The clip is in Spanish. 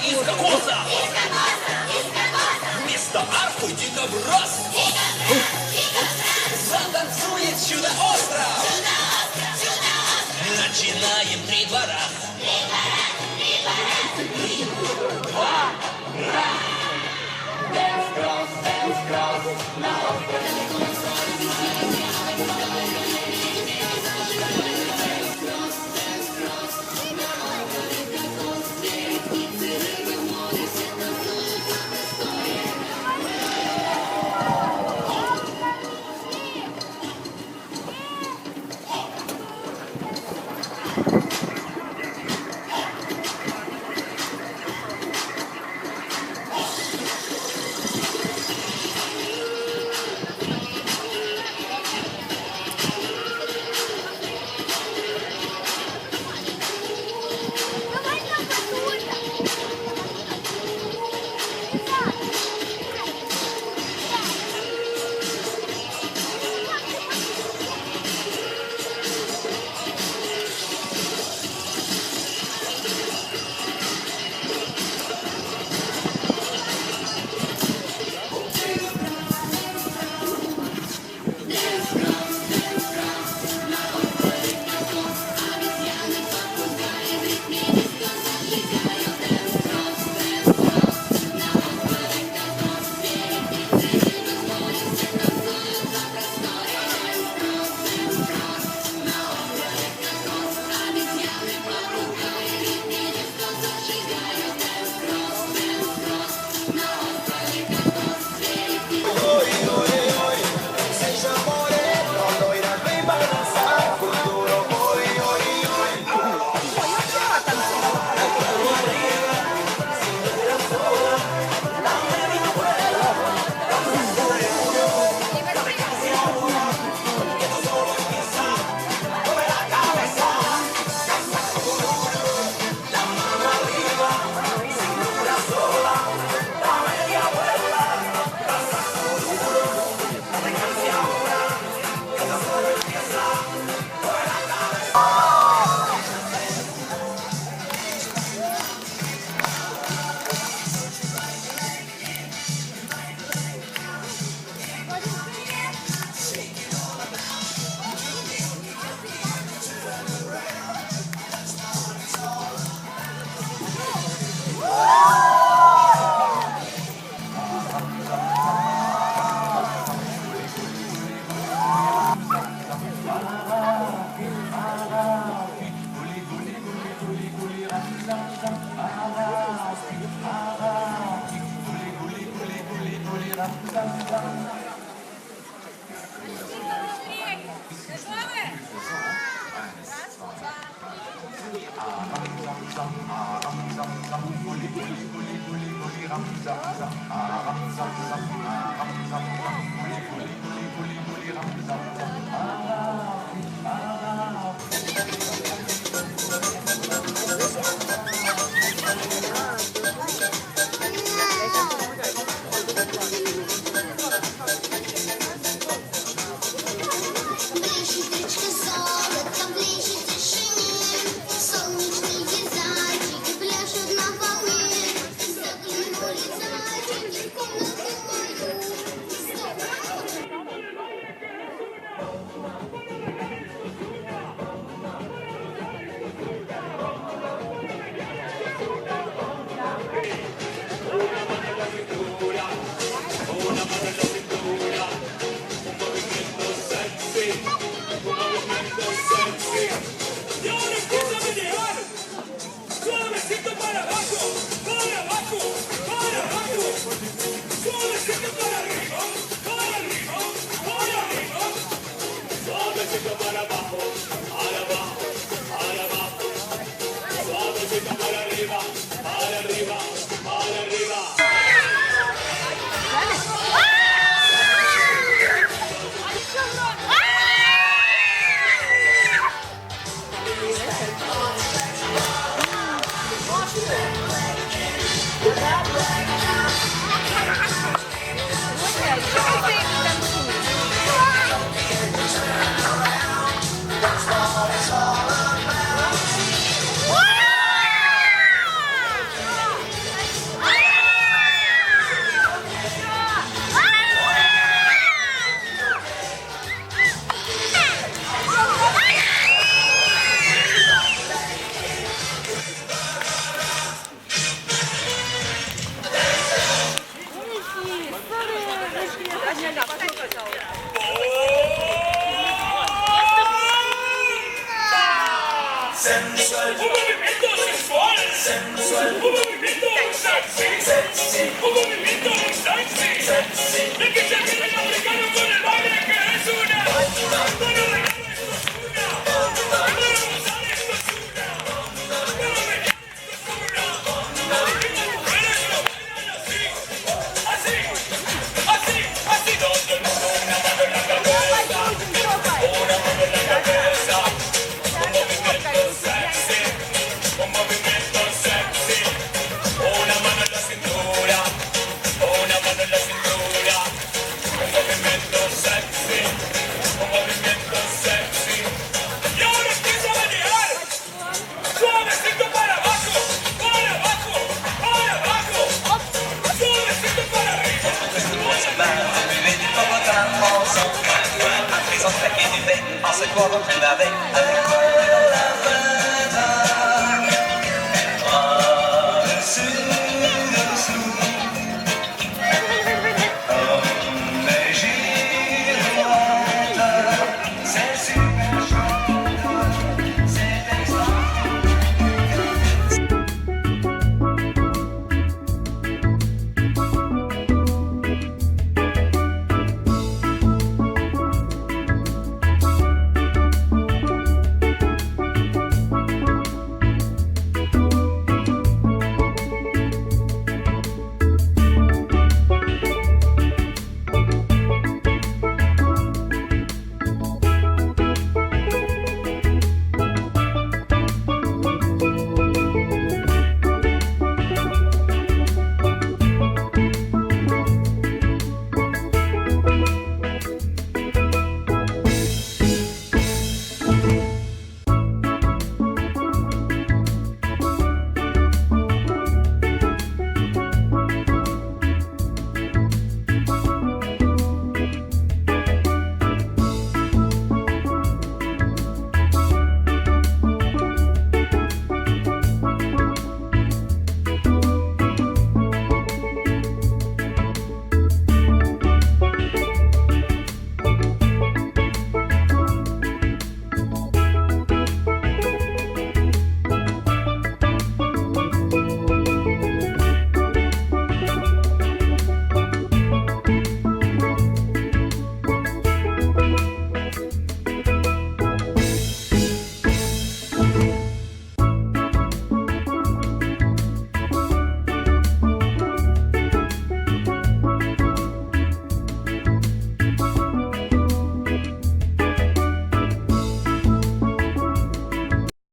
из кокоса. Вместо арфы дикобраз. Затанцует чудо-остров. Начинаем три двора. movimiento sexy. De que se viene el africano con el baile que es una. Para bailar esto es una. Para gozar esto es una. Para bailar esto es una. Y las mujeres lo bailan así. Así. Así. Así. Todo el mundo una mano en la cabeza. Una mano en la cabeza. Un movimiento sexy. Un movimiento sexy. Una mano en la cintura. Una mano en la cintura. Un movimiento sexy. Un movimiento sexy. Y ahora empieza a manejar. Suavecito para abajo. Para abajo. Para abajo. Suavecito para arriba. En se croit comme une avec